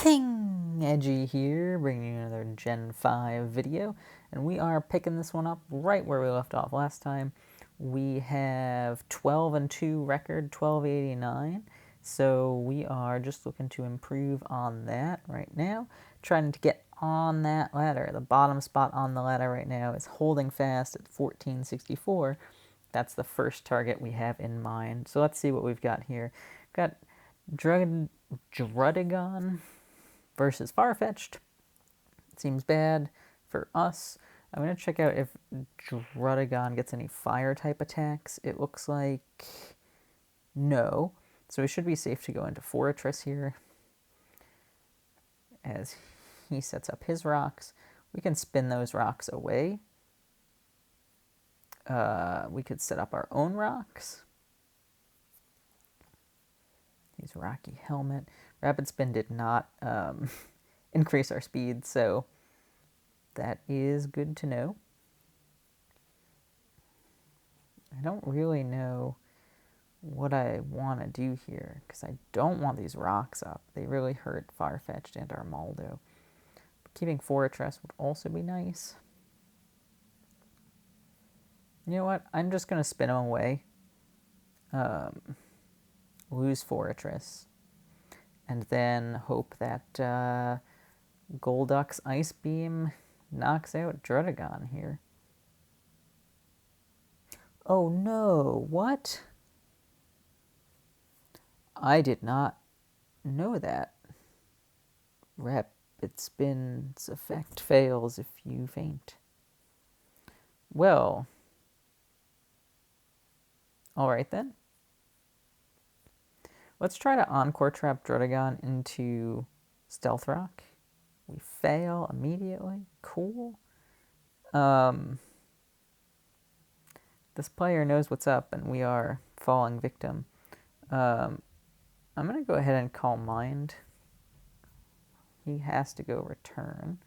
King Edgy here, bringing you another Gen 5 video, and we are picking this one up right where we left off last time. We have 12 and 2 record, 1289, so we are just looking to improve on that right now, trying to get on that ladder. The bottom spot on the ladder right now is holding fast at 1464. That's the first target we have in mind. So let's see what we've got here. We've got Drudigon versus Farfetch'd. Seems bad for us. I'm going to check out if Drudigon gets any fire type attacks. It looks like no. So we should be safe to go into Fortress here. As he sets up his rocks, we can spin those rocks away. We could set up our own rocks. Use Rocky Helmet. Rapid Spin did not increase our speed, so that is good to know. I don't really know what I want to do here, because I don't want these rocks up. They really hurt Farfetch'd and Armaldo. But keeping Fortress would also be nice. You know what? I'm just going to spin them away. Lose Fortress. And then hope that Golduck's Ice Beam knocks out Drudigon here. Oh no, what? I did not know that. Rapid Spin's effect fails if you faint. Well, alright then. Let's try to Encore Trap Drudigon into Stealth Rock. We fail immediately. Cool. This player knows what's up, and we are falling victim. I'm going to go ahead and call Mind. He has to go return,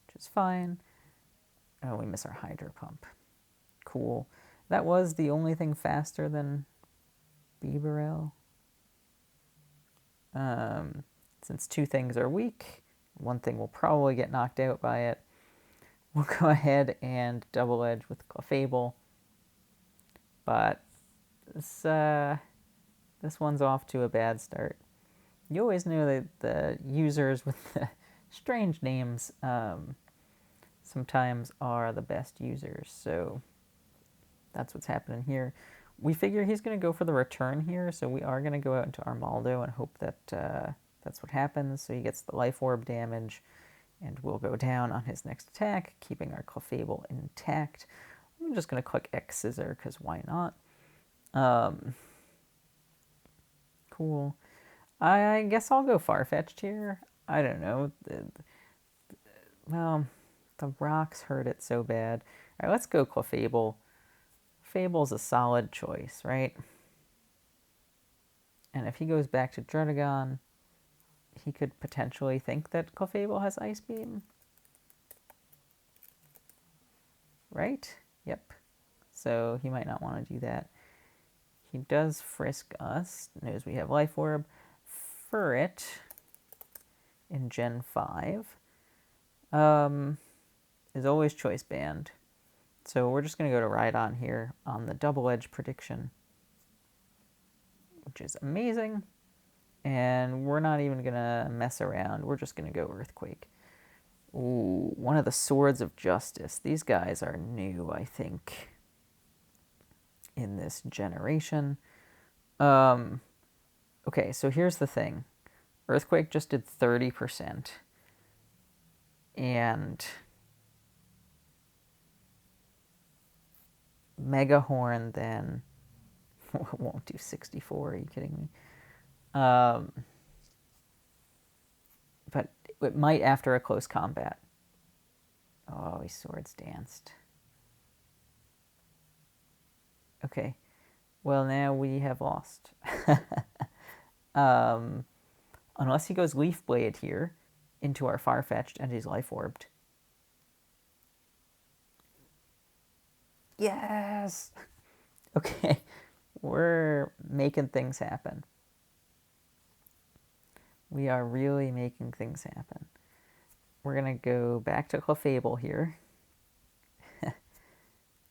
which is fine. Oh, we miss our Hydro Pump. Cool. That was the only thing faster than Bibarel. Since two things are weak, one thing will probably get knocked out by it. We'll go ahead and double edge with Clefable. But this one's off to a bad start. You always know that the users with the strange names sometimes are the best users, so that's what's happening here. We figure he's going to go for the return here, so we are going to go out into Armaldo and hope that that's what happens. So he gets the Life Orb damage, and we'll go down on his next attack, keeping our Clefable intact. I'm just going to click X Scissor, because why not? Cool. I guess I'll go Farfetch'd here. I don't know. Well, the rocks hurt it so bad. All right, let's go Clefable. Fable's a solid choice, right? And if he goes back to Drudigon, he could potentially think that Clefable has Ice Beam. Right? Yep. So he might not want to do that. He does frisk us, knows we have Life Orb. Furret in Gen 5 is always Choice Band. So we're just going to go to Rhydon here on the double edge prediction, which is amazing. And we're not even going to mess around. We're just going to go Earthquake. Ooh, one of the Swords of Justice. These guys are new, I think, in this generation. Okay, so here's the thing. Earthquake just did 30%. And Mega Horn then won't do 64. Are you kidding me? But it might after a close combat. Oh, he Swords Danced. Okay. Well, now we have lost. Unless he goes Leaf Blade here into our Farfetch'd and he's Life Orbed. Yes! Okay, we're making things happen. We are really making things happen. We're going to go back to Clefable here.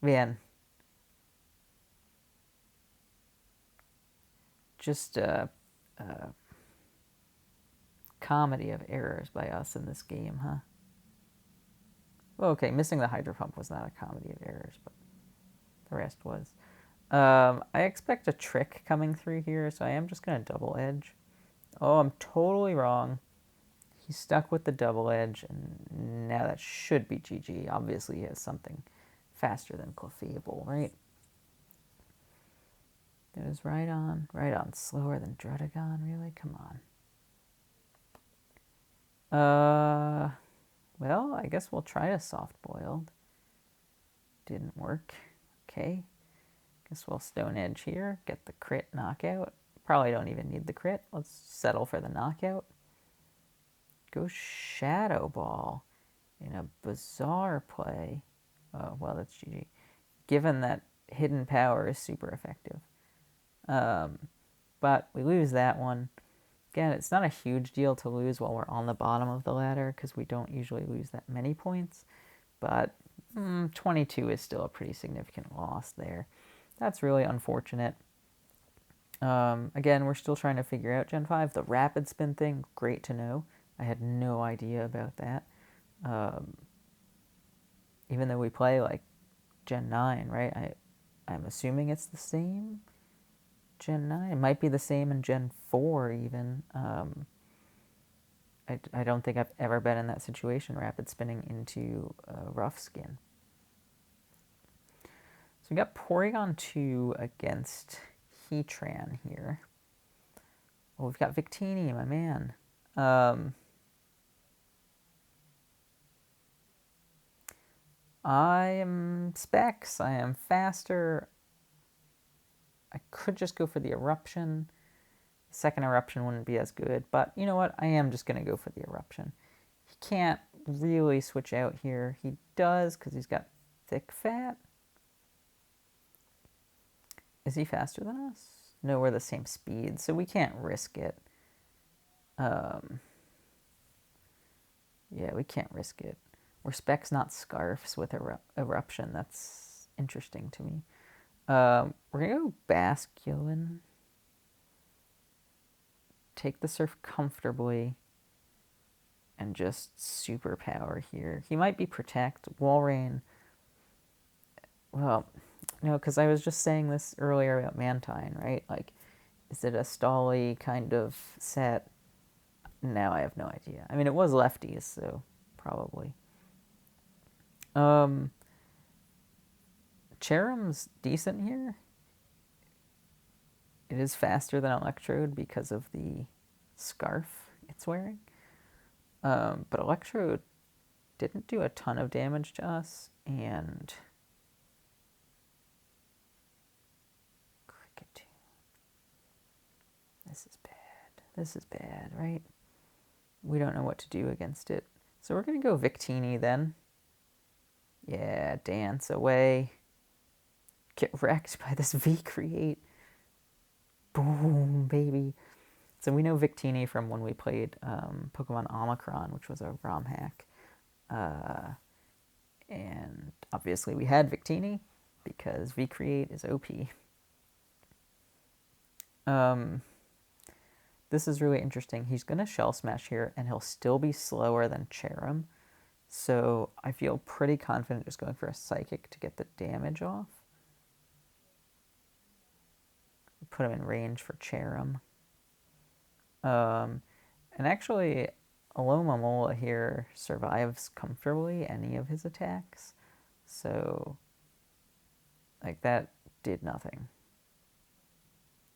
Man, just a comedy of errors by us in this game, huh? Well, okay, missing the Hydro Pump was not a comedy of errors, but the rest was. I expect a trick coming through here, so I am just going to double edge. Oh, I'm totally wrong. He's stuck with the double edge, and now that should be GG. Obviously, he has something faster than Clefable, right? It was right on. Slower than Drudagon, really? Come on. Well, I guess we'll try a soft-boiled. Didn't work. Okay. Guess we'll Stone Edge here, get the crit knockout. Probably don't even need the crit. Let's settle for the knockout. Go Shadow Ball in a bizarre play. Oh, well, that's GG. Given that Hidden Power is super effective. But we lose that one. Again, it's not a huge deal to lose while we're on the bottom of the ladder because we don't usually lose that many points. But 22 is still a pretty significant loss there. That's really unfortunate. Again, we're still trying to figure out Gen 5. The rapid spin thing, great to know. I had no idea about that. Even though we play like Gen 9, right? I'm assuming it's the same Gen 9. It might be the same in Gen 4 even. I don't think I've ever been in that situation, rapid spinning into rough skin. So we got Porygon 2 against Heatran here. Oh, we've got Victini, my man. I am Specs. I am faster. I could just go for the Eruption. Second Eruption wouldn't be as good, but you know what? I am just going to go for the Eruption. He can't really switch out here. He does because he's got Thick Fat. Is he faster than us? No, we're the same speed, so we can't risk it. Yeah, we can't risk it. We're Specs, not Scarfs with Eruption. That's interesting to me. We're going to go Basculin. Take the Surf comfortably. And just Superpower here. He might be Protect. Walrein. Well, no, because I was just saying this earlier about Mantine, right? Like, is it a Stolly kind of set? Now I have no idea. I mean, it was lefties, so probably. Cherum's decent here. It is faster than Electrode because of the scarf it's wearing. But Electrode didn't do a ton of damage to us, and Cricket. This is bad. This is bad, right? We don't know what to do against it. So we're going to go Victini then. Yeah, dance away. Get wrecked by this V-Create. Boom, baby. So we know Victini from when we played Pokemon Omicron, which was a ROM hack. And obviously we had Victini because V-Create is OP. This is really interesting. He's going to Shell Smash here, and he'll still be slower than Cherum. So I feel pretty confident just going for a Psychic to get the damage off. Put him in range for Cherum. And actually, Alomomola here survives comfortably any of his attacks. So, like, that did nothing.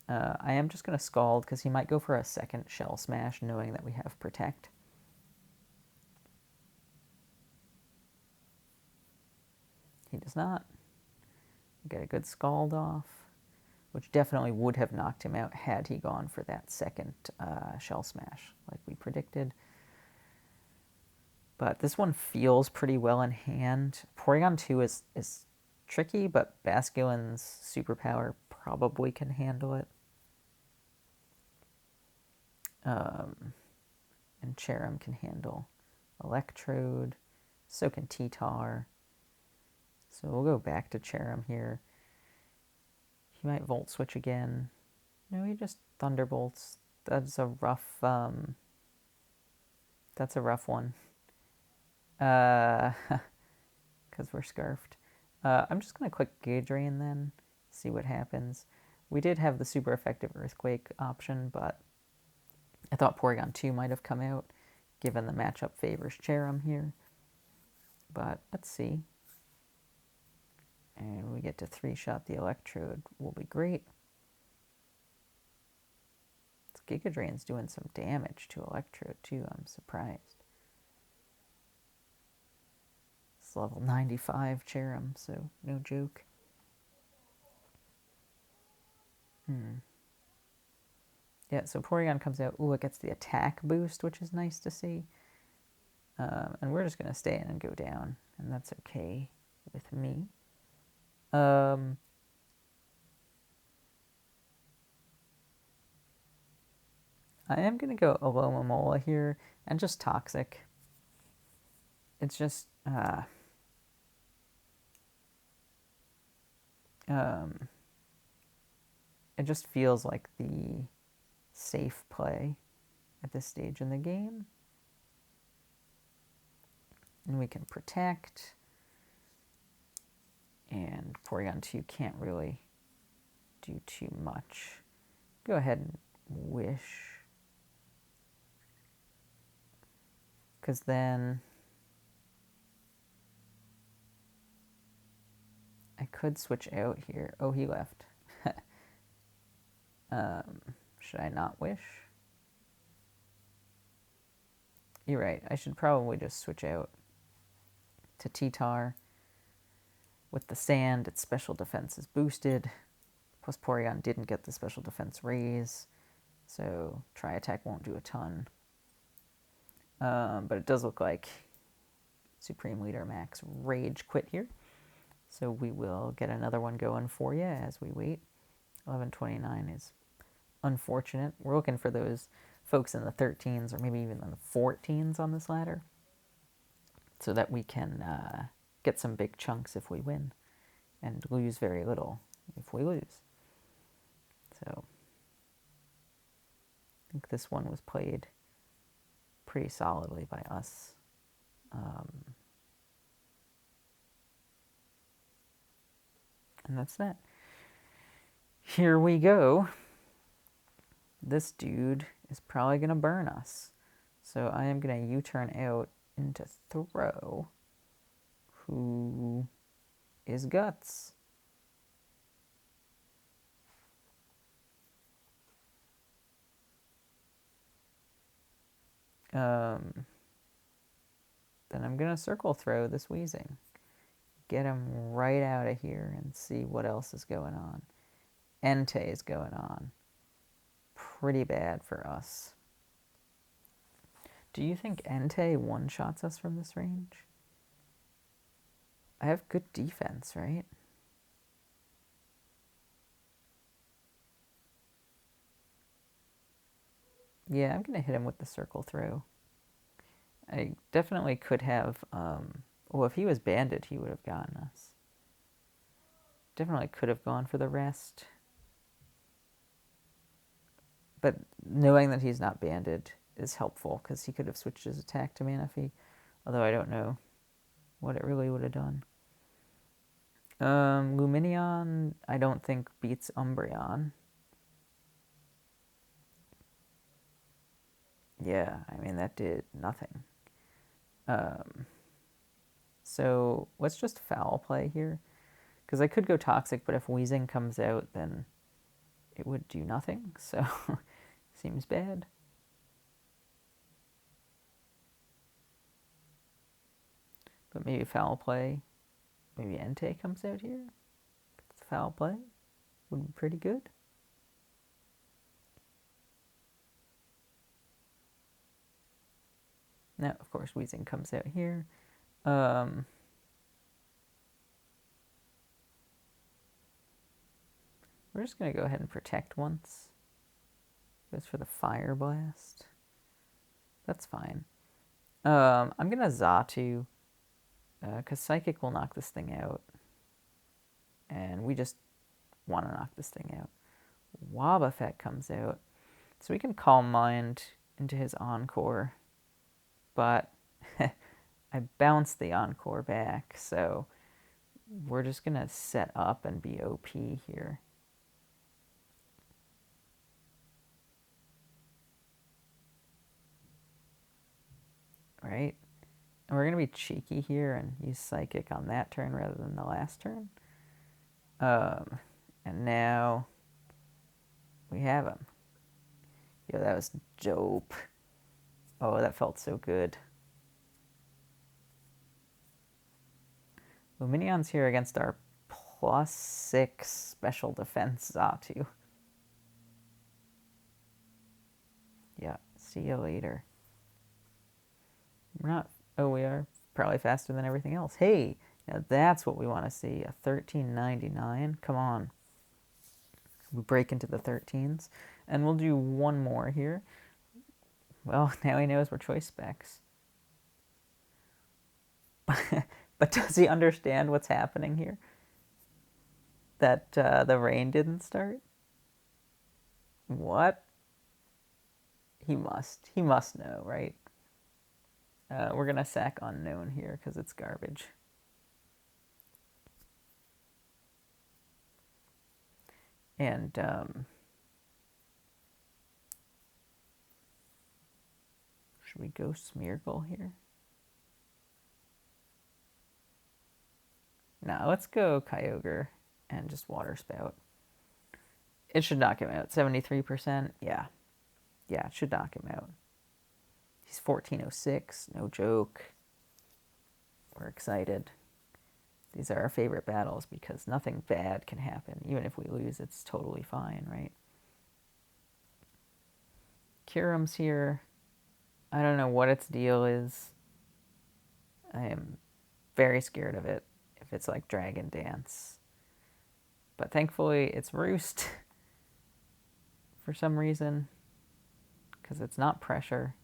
I am just going to Scald because he might go for a second Shell Smash knowing that we have Protect. He does not. Get a good Scald off, which definitely would have knocked him out had he gone for that second Shell Smash like we predicted. But this one feels pretty well in hand. Porygon 2 is tricky, but Basculin's Superpower probably can handle it. Cherrim can handle Electrode. So can T-Tar. So we'll go back to Cherrim here. He might Volt Switch again. No, he just Thunderbolts. That's a rough one. Because we're scarfed. I'm just going to click Gauge Rain then, see what happens. We did have the super effective Earthquake option, but I thought Porygon 2 might have come out, given the matchup favors Cherrim here. But let's see. And we get to 3-shot the Electrode. Will be great. This Giga Drain's doing some damage to Electrode too, I'm surprised. It's level 95 Cherrim, so no joke. Yeah, so Porygon comes out. Ooh, it gets the attack boost, which is nice to see. And we're just going to stay in and go down, and that's okay with me. I am going to go Alomomola here, and just Toxic. It's just, it just feels like the safe play at this stage in the game. And we can protect. And Porygon 2 can't really do too much. Go ahead and Wish. Because then I could switch out here. Oh, he left. Should I not Wish? You're right. I should probably just switch out to T-Tar. With the Sand, its special defense is boosted. Plus Porygon didn't get the special defense raise, so Tri-Attack won't do a ton. But it does look like Supreme Leader Max Rage quit here. So we will get another one going for you as we wait. 1129 is unfortunate. We're looking for those folks in the 13s or maybe even in the 14s on this ladder so that we can get some big chunks if we win and lose very little if we lose. So I think this one was played pretty solidly by us. And that's that. Here we go. This dude is probably going to burn us. So I am going to U-turn out into Throw, who is Guts. Then I'm going to Circle Throw this Weezing. Get him right out of here and see what else is going on. Entei is going on. Pretty bad for us. Do you think Entei one-shots us from this range? I have good defense, right? Yeah, I'm going to hit him with the Circle Throw. I definitely could have... well, if he was banded, he would have gotten us. Definitely could have gone for the rest. But knowing that he's not banded is helpful, because he could have switched his attack to Manaphy. Although I don't know what it really would have done. Lumineon, I don't think beats Umbreon. Yeah, I mean, that did nothing. So let's just foul play here. Because I could go Toxic, but if Weezing comes out, then it would do nothing. So, seems bad. But maybe foul play. Maybe Entei comes out here. It's foul play. Would be pretty good. Now, of course, Weezing comes out here. We're just going to go ahead and protect once. Goes for the Fire Blast. That's fine. I'm gonna Zatu, because Psychic will knock this thing out. And we just want to knock this thing out. Wobbuffet comes out. So we can Calm Mind into his Encore. But I bounced the Encore back, so we're just going to set up and be OP here. Right? And we're going to be cheeky here and use Psychic on that turn rather than the last turn. And now we have him. Yo, that was dope. Oh, that felt so good. Luminion's here against our +6 special defense Zatu. Yeah, see you later. We're not... Oh, we are probably faster than everything else. Hey, now that's what we want to see. A 1399. Come on. We break into the 13s. And we'll do one more here. Well, now he knows we're choice specs. But does he understand what's happening here? That the rain didn't start? What? He must. He must know, right? We're going to sack Unknown here because it's garbage. And should we go Smeargle here? No, let's go Kyogre and just Water Spout. It should knock him out. 73%? Yeah. Yeah, it should knock him out. He's 1406. No joke. We're excited. These are our favorite battles because nothing bad can happen. Even if we lose, it's totally fine, right? Kyurem's here. I don't know what its deal is. I am very scared of it if it's like Dragon Dance. But thankfully, it's Roost for some reason because it's not Pressure.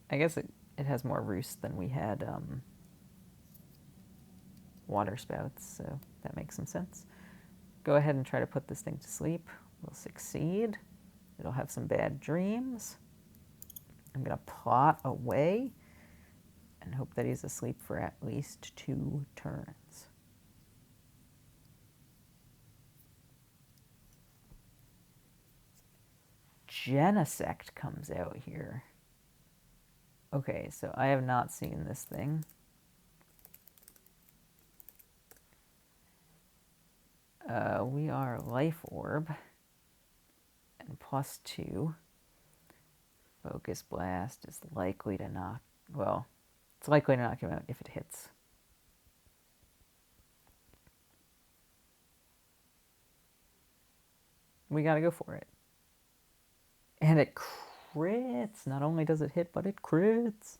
I guess it has more Roost than we had Water Spouts, so that makes some sense. Go ahead and try to put this thing to sleep. We'll succeed. It'll have some bad dreams. I'm going to plot away and hope that he's asleep for at least 2 turns. Genesect comes out here. Okay, so I have not seen this thing. We are Life Orb and +2. Focus Blast is likely to knock... Well, it's likely to knock him out if it hits. We gotta go for it. And it crits! Not only does it hit, but it crits!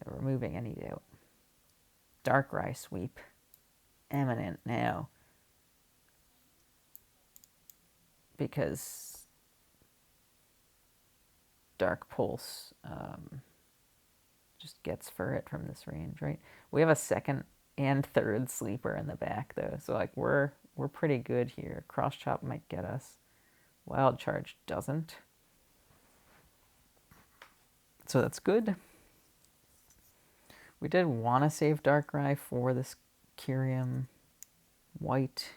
Removing any doubt. Darkrai Sweep. Eminent now. Because Dark Pulse just gets for it from this range, right? We have a second and third sleeper in the back, though. So, like, we're pretty good here. Cross Chop might get us. Wild Charge doesn't. So that's good. We did want to save Darkrai for this Kyurem White.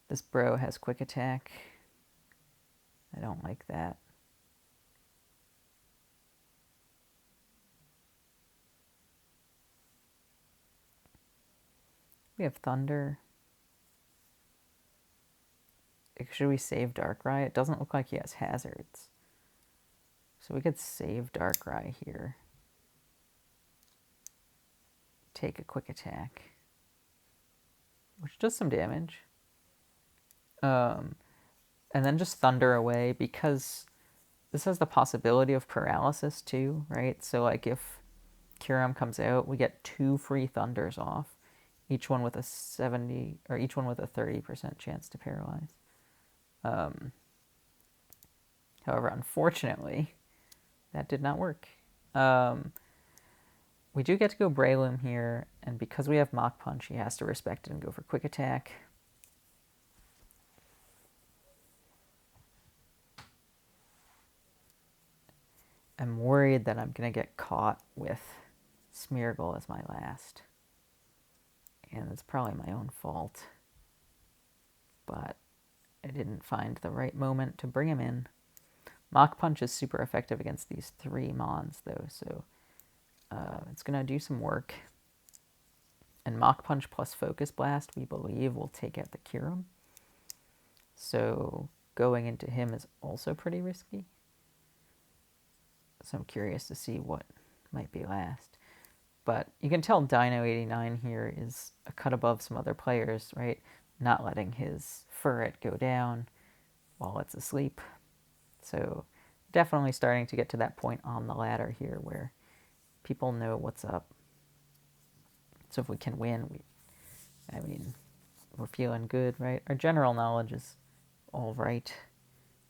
This bro has Quick Attack. I don't like that. We have Thunder. Should we save Darkrai? It doesn't look like he has hazards. So we could save Darkrai here. Take a Quick Attack. Which does some damage. And then just Thunder away because this has the possibility of paralysis too, right? So like if Kyurem comes out, we get 2 free Thunders off. Each one with a 70 or each one with a 30% chance to paralyze. Hell However, unfortunately, that did not work. We do get to go Breloom here, and because we have Mach Punch, he has to respect it and go for Quick Attack. I'm worried that I'm going to get caught with Smeargle as my last. And it's probably my own fault. But I didn't find the right moment to bring him in. Mach Punch is super effective against these 3 Mons, though, so it's going to do some work. And Mach Punch plus Focus Blast, we believe, will take out the Kyurem. So going into him is also pretty risky. So I'm curious to see what might be last. But you can tell Dino89 here is a cut above some other players, right? Not letting his Furret go down while it's asleep. So definitely starting to get to that point on the ladder here where people know what's up. So if we can win, we're feeling good, right? Our general knowledge is all right.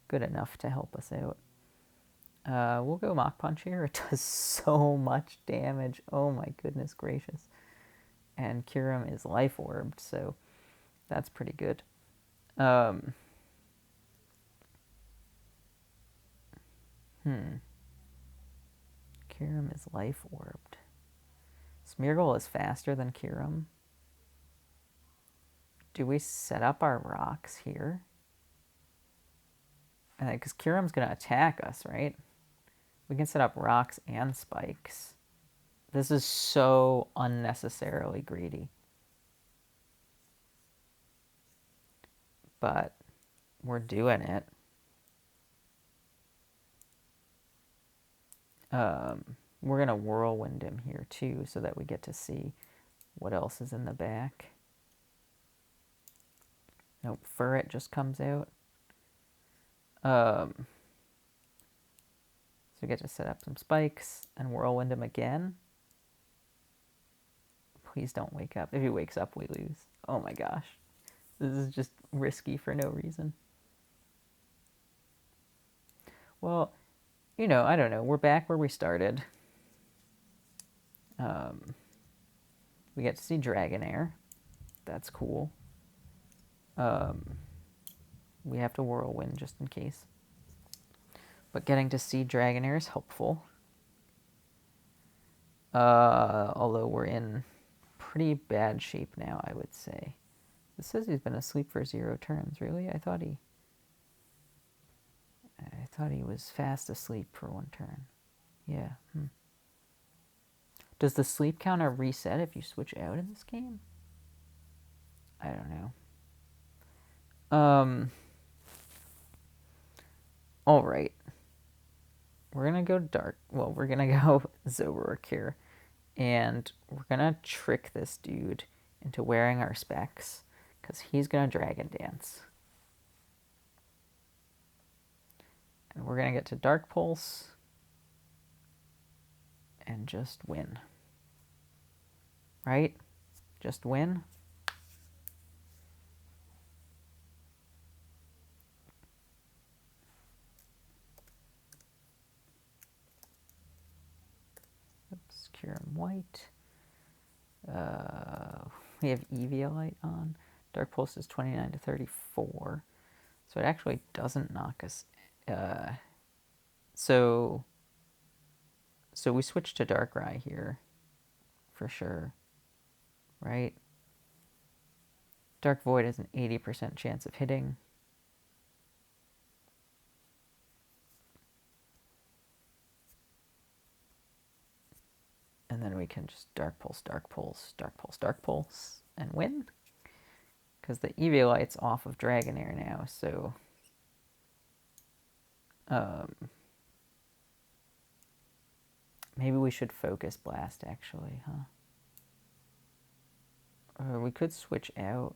Good enough to help us out. We'll go Mach Punch here. It does so much damage. Oh my goodness gracious. And Kyurem is Life Orbed, so that's pretty good. Kyurem is Life Orbed. Smeargle is faster than Kyurem. Do we set up our rocks here? Because Kyurem's going to attack us, right? We can set up rocks and spikes. This is so unnecessarily greedy. But we're doing it. We're going to Whirlwind him here too so that we get to see what else is in the back. Nope, Furret just comes out. So we get to set up some spikes and Whirlwind him again. Please don't wake up. If he wakes up, we lose. Oh my gosh. This is just risky for no reason. Well, I don't know. We're back where we started. We get to see Dragonair. That's cool. We have to Whirlwind just in case. But getting to see Dragonair is helpful. Although we're in pretty bad shape now, I would say. This says he's been asleep for 0 turns. Really? I thought he was fast asleep for 1 turn. Yeah. Does the sleep counter reset if you switch out in this game? I don't know. All right. We're going to go dark. Well, we're going to go Zoroark here. And we're going to trick this dude into wearing our specs. Because he's going to Dragon Dance. And we're going to get to Dark Pulse. And just win. Right? Just win. Oops, Kyurem White. We have Eviolite on. Dark Pulse is 29 to 34. So it actually doesn't knock us. So we switch to Darkrai here. For sure. Right? Dark Void has an 80% chance of hitting. And then we can just Dark Pulse, Dark Pulse, Dark Pulse, Dark Pulse, and win. Because the Eviolite's off of Dragonair now, so... maybe we should Focus Blast, actually, huh? Or we could switch out.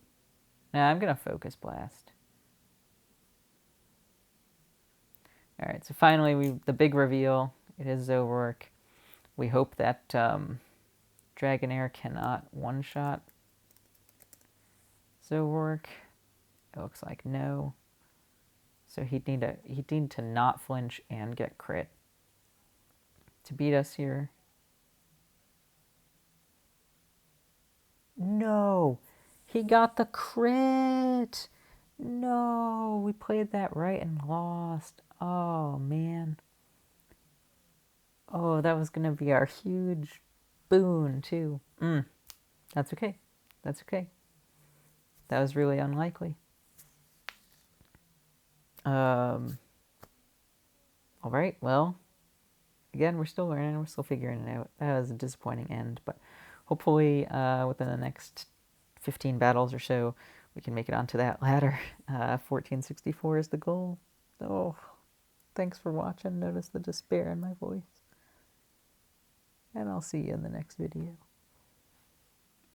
Nah, I'm going to Focus Blast. Alright, so finally, the big reveal. It is Zoroark. We hope that Dragonair cannot one-shot Zoroark. It looks like no. So he'd need to not flinch and get crit to beat us here. No, he got the crit. No, we played that right and lost. Oh man. Oh, that was gonna be our huge boon too. That's okay. That's okay. That was really unlikely. All right. Well, again, we're still learning. We're still figuring it out. That was a disappointing end, but hopefully, within the next 15 battles or so, we can make it onto that ladder. 1464 is the goal. Oh, thanks for watching. Notice the despair in my voice. And I'll see you in the next video.